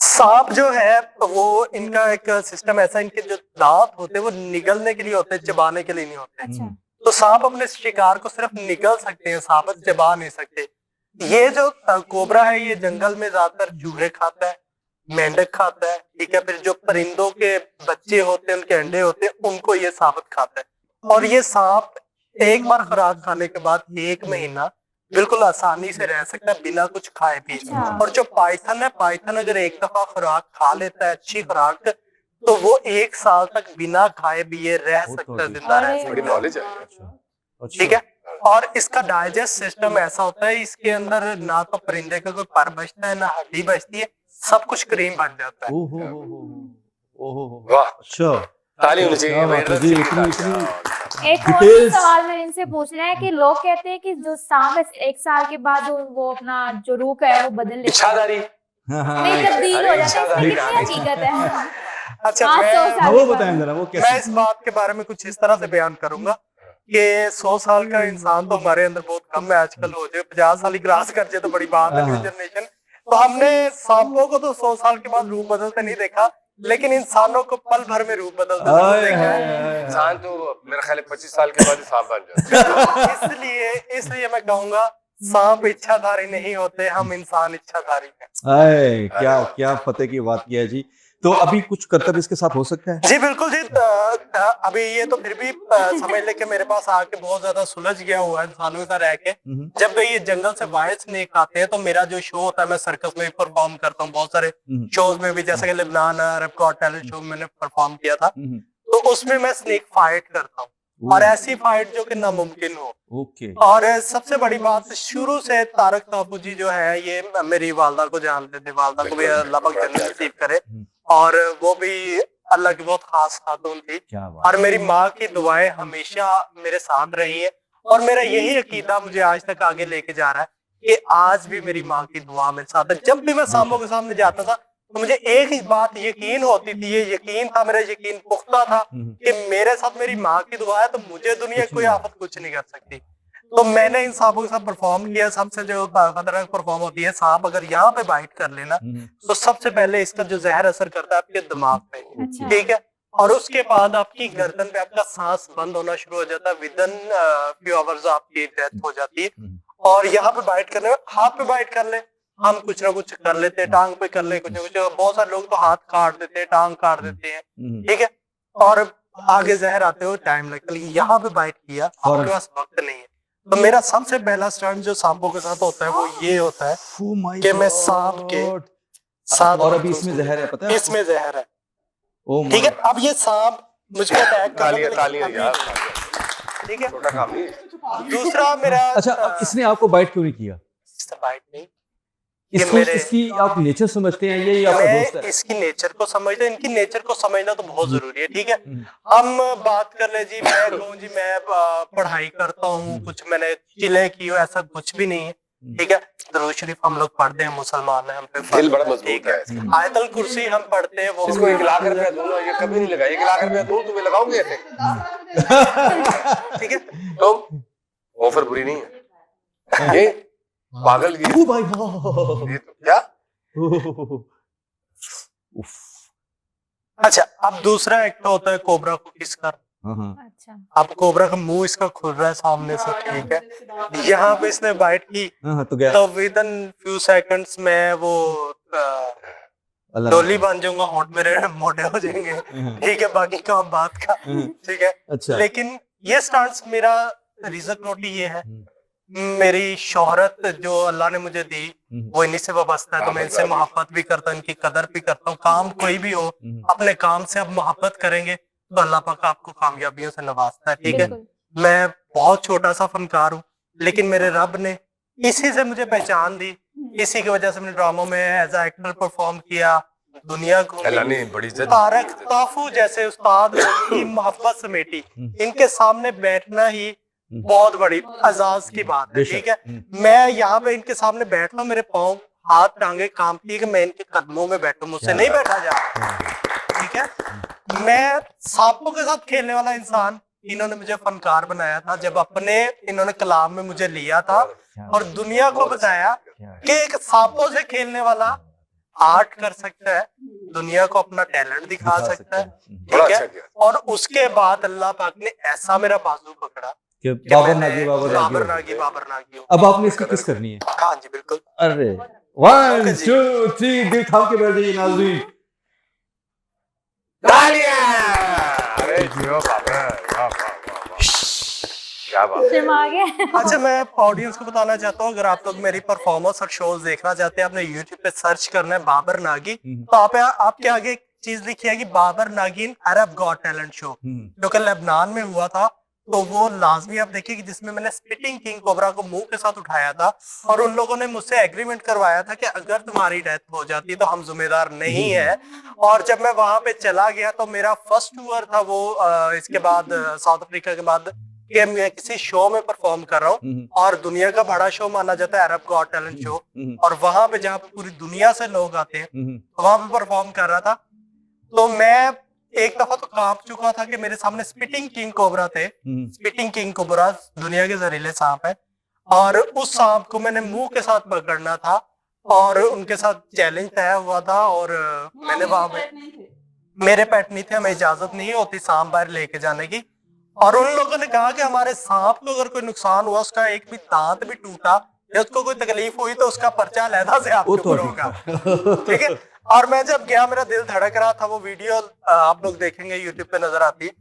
सांप जो है वो इनका एक सिस्टम ऐसा, इनके जो दांत होते हैं वो निगलने के लिए होते हैं, चबाने के लिए नहीं होते। अच्छा तो सांप अपने शिकार को सिर्फ निगल सकते हैं, साबित चबा नहीं सकते। ये जो कोबरा है ये जंगल में ज्यादातर चूहे खाता है, मेंढक खाता है। ठीक है। फिर जो परिंदों के बच्चे होते हैं, उनके अंडे होते हैं, उनको ये साबित खाता है। और ये सांप एक बार खुराक खाने के बाद 1 महीना बिल्कुल आसानी से रह सकता है बिना कुछ खाए पिए। अच्छा। और जो पाइथन है, पाइथन अगर एक दफा खुराक खा लेता है, अच्छी खुराक, तो वो 1 साल तक बिना खाए पिए रह सकता है, जिंदा रह सकता बड़ी है। नॉलेज है। ठीक है। और इसका डाइजेस्ट सिस्टम ऐसा होता है, इसके अंदर ना तो परिंदे का कोई पर बचता है ना हड्डी बचती है, सब कुछ क्रीम बन जाता है। ओहो वाह, अच्छा ताली होनी चाहिए। क्या बात है जी, वेटरन इतनी एक और भी Details. सवाल मैं इनसे पूछना है कि लोग कहते हैं कि जो सांप है 1 साल के बाद वो अपना जो रूप है वो बदल लेता है, इच्छाधारी। नहीं तब्दील हो जाता है, इसमें कितनी हकीकत है? अच्छा, आज 100 मैं साल वो के बाद। बताएं जरा वो मैं कैसे इस बात के बारे में कुछ इस तरह से बयान करूंगा कि 100 साल का इंसान तो हमारे अंदर बहुत कम है आजकल। हो जाए 50 साल ही क्रॉस कर जाए तो बड़ी बात है, न्यू जनरेशन। तो हमने सांपों को तो 100 साल के बाद रूप बदलते नहीं देखा, लेकिन इंसानों को पल भर में रूप बदलते जरूर देखा है। इंसान तो मेरा ख्याल है 25 साल के बाद ही सांप बन जाता है। इसलिए मैं कहूंगा सांप इच्छाधारी नहीं होते, हम इंसान इच्छाधारी हैं। आए क्या क्या फतेह की बात किया है जी। तो अभी कुछ कर्तव्य इसके साथ हो सकता है? जी बिल्कुल जी। अभी ये तो फिर भी समझ ले कि मेरे पास आके बहुत ज्यादा सुलझ गया हुआ है इंसानों के साथ रह के। जब भी ये जंगल से वाइल्ड स्नेक आते हैं तो मेरा जो शो होता है, मैं सर्कस में भी परफॉर्म करता हूँ, बहुत सारे शोज में भी, जैसे कि लेबनान अरब गॉट टैलेंट शो में मैंने परफॉर्म किया था, तो उसमें मैं स्नेक फाइट करता हूँ, और ऐसी फाइट जो कि नामुमकिन हो। ओके। और सबसे बड़ी बात, शुरू से तारक तापू जी जो है ये मेरी वालदा को जानते थे, वालदा को भी अल्लाह पाक जन्नत नसीब करे, और वो भी अल्लाह की बहुत खास खातून थी। क्या बात। और मेरी माँ की दुआएं हमेशा मेरे साथ रही है, और मेरा यही अकीदा मुझे आज तक आगे लेके जा रहा है कि आज भी मेरी माँ की दुआ मेरे साथ है। जब भी मैं सांपों के सामने जाता था तो मुझे एक ही बात यकीन होती थी, ये यकीन था, मेरा यकीन पुख्ता था कि मेरे साथ मेरी माँ की दुआ है तो मुझे दुनिया की कोई आफत कुछ नहीं कर सकती। तो मैंने इन सांपों के साथ परफॉर्म किया। सबसे जो खतरनाक परफॉर्म होती है, सांप अगर यहाँ पे बाइट कर लेना तो सबसे पहले इसका जो जहर असर करता है आपके दिमाग पे, अच्छा। ठीक है, और उसके बाद आपकी गर्दन पे आपका सांस बंद होना शुरू हो जाता है, विदिन फ्यू आवर्स आपकी डेथ हो जाती है। और यहाँ पे बाइट करने में, हाथ पे बाइट कर ले, हम कुछ ना कुछ कर लेते हैं, टांग पे कर ले कुछ ना कुछ, बहुत सारे लोग तो हाथ काट देते हैं, टांग काट देते हैं, ठीक है, और आगे जहर आते हुए टाइम लगता है। लेकिन यहाँ पे बाइट किया, आपके पास वक्त नहीं है। तो मेरा सबसे पहला स्टंट जो सांपों के साथ होता है वो ये होता है कि मैं सांप के साथ, और अभी इसमें जहर है, पता है? इसमें जहर है, ओह ठीक है। अब ये सांप मुझको अटैक तालियां कर तालियां यार, ठीक है। छोटा काम नहीं। दूसरा मेरा अच्छा, अब इसने आपको बाइट क्यों नहीं किया? बाइट नहीं, इसको मेरे- इसकी आप नेचर समझते हैं, ये आपका दोस्त मैं है? इसकी नेचर को समझता हूं, इनकी नेचर को समझना तो बहुत जरूरी है, ठीक है। हम बात कर ले जी, मैं कहूँ जी मैं पढ़ाई करता हूँ, कुछ मैंने चिल्ले की हो, ऐसा कुछ भी नहीं है, ठीक है। दरूद शरीफ हम लोग पढ़ते हैं, मुसलमान हैं, हम पे दिल बड़ा फर्ज मजबूत ठीक है है। इसका। आयतल कुर्सी हम पढ़ते हैं, वो इसको 1 लाख रुपया दूंगा, ये कभी नहीं लगा, 1 लाख रुपया दूं तुम्हें लगाओगे ऐसे? ठीक है। तुम ऑफर बुरी नहीं है। ये पागल ये ओ भाई वाह। ये तो क्या अच्छा, अब दूसरा एक्ट होता है कोबरा को किस कर। हाँ अच्छा अब कोबरा का मुंह इसका खुल रहा है सामने से, ठीक है। यहाँ पे इसने बाइट की हाँ तो गया तो विद इन फ्यू सेकंड्स में वो अल्लाह डोली बन जाऊंगा, होंठ मेरे मोटे हो जाएंगे, ठीक है। बाकी का हम बात का, ठीक है। अच्छा लेकिन ये स्टांस मेरा रीजन नोटली ये है, मेरी शोहरत जो अल्लाह ने मुझे दी वो इन्हीं से वाबस्ता है, तो मैं इनसे मोहब्बत भी करता हूँ, इनकी कदर भी करता हूँ। काम कोई भी हो, अपने काम से आप मोहब्बत करेंगे तो अल्लाह पाक आपको कामयाबियों से नवाजता है, ठीक है। बिल्कुल। मैं बहुत छोटा सा फनकार हूँ, लेकिन मेरे रब ने इसी से मुझे पहचान दी, इसी की वजह से मैंने ड्रामों में एज अ एक्टर परफॉर्म किया, दुनिया को अल्लाह ने बड़ी इज्जत तारक ताफू जैसे उस्ताद की मोहब्बत समेटी, इनके सामने बैठना ही बहुत बड़ी अजाज की बात है, ठीक है। मैं यहाँ पे इनके सामने बैठ रहा हूँ, मेरे पाँव हाथ टांगे कांपती है कि मैं इनके कदमों में बैठूं, मुझसे नहीं बैठा जा रहा, ठीक है। मैं सांपों के साथ खेलने वाला इंसान, इन्होंने मुझे फनकार बनाया था जब अपने इन्होंने कलाम में मुझे लिया था और दुनिया को बताया कि एक सांपों से खेलने वाला आर्ट कर सकता है, दुनिया को अपना टैलेंट दिखा सकता है, बड़ा ठीक अच्छा है। किया। और उसके बाद अल्लाह पाक ने ऐसा मेरा बाजू पकड़ा कि कि बाबर मैंने नागी बाबर बाबर नागी नागी बाबर नागी हूँ। अब आपने इसकी किस करनी है। हाँ जी बिल्कुल। अरे 1 2 3 दिल थाम के बैठ जाइए नाज़रीन। अरे जियो बाबा, वाह वाह वाह वाह, क्या बात। शर्मा गया। अच्छा, मैं ऑडियंस को बताना चाहता हूँ, अगर आप लोग मेरी परफॉर्मेंस और शोज देखना चाहते हैं, आपने यूट्यूब पे सर्च करना है बाबर नागी, तो आपके आगे एक चीज लिखी है कि बाबर नागिन अरब गॉट टैलेंट शो, जो कि लेबनान में हुआ था। तो वो लाजमी आप देखिए कि जिसमें मैंने स्पिटिंग किंग कोबरा को मुंह के साथ उठाया था और उन लोगों ने मुझसे एग्रीमेंट करवाया था कि अगर तुम्हारी डेथ हो जाती है तो हम जिम्मेदार नहीं है। और जब मैं वहां पे चला गया तो मेरा फर्स्ट टूर था वो, इसके बाद साउथ अफ्रीका के बाद, कि मैं किसी शो में परफॉर्म कर रहा हूँ और दुनिया का बड़ा शो माना जाता है अरब गॉट टैलेंट शो, और वहां पे जहाँ पे पूरी दुनिया से लोग आते हैं वहां पे परफॉर्म कर रहा था। तो मैं एक दफा तो कांप चुका था कि मेरे सामने स्पिटिंग किंग कोबरा थे। स्पिटिंग किंग कोबरा दुनिया के जहरीले सांप है, और उस सांप को मैंने मुंह के साथ पकड़ना था और उनके साथ चैलेंज तय हुआ था। और मैंने वहां पे, मेरे पेट नहीं थे, हमें इजाजत नहीं होती सांप बाहर लेके जाने की। और उन लोगों ने कहा कि हमारे सांप को अगर कोई नुकसान हुआ, उसका एक भी दांत भी टूटा या उसको कोई तकलीफ हुई तो उसका पर्चा अलहदा से आपके ऊपर होगा, ठीक है। और मैं जब गया, मेरा दिल धड़क रहा था, वो वीडियो आप लोग देखेंगे यूट्यूब पे नजर आती है।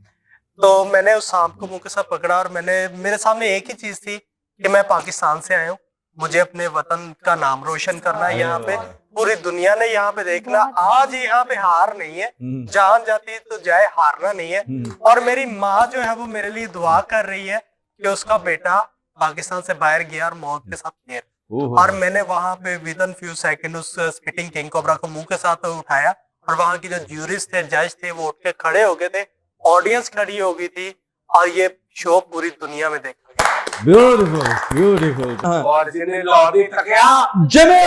तो मैंने उस सांप को मुंह के साथ पकड़ा और मेरे सामने एक ही चीज थी कि मैं पाकिस्तान से आया हूँ, मुझे अपने वतन का नाम रोशन करना है। यहाँ पे पूरी दुनिया ने यहाँ पे देखना, आज यहाँ पे हार नहीं है, जान जाती है तो जाए, हारना नहीं है। और मेरी माँ जो है वो मेरे लिए दुआ कर रही है कि उसका बेटा पाकिस्तान से बाहर गया और मौत के साथ खेल। और मैंने वहां पे विद इन फ्यू सेकंड उस स्पिटिंग किंग कोबरा को मुंह के साथ उठाया और वहां की जो ज्यूरीज थे, जज थे, वो उठ के खड़े हो गए थे, ऑडियंस खड़ी हो गई थी और ये शो पूरी दुनिया में देखा गया। Beautiful beautiful. और जिन्हें लौटी तकिया जमे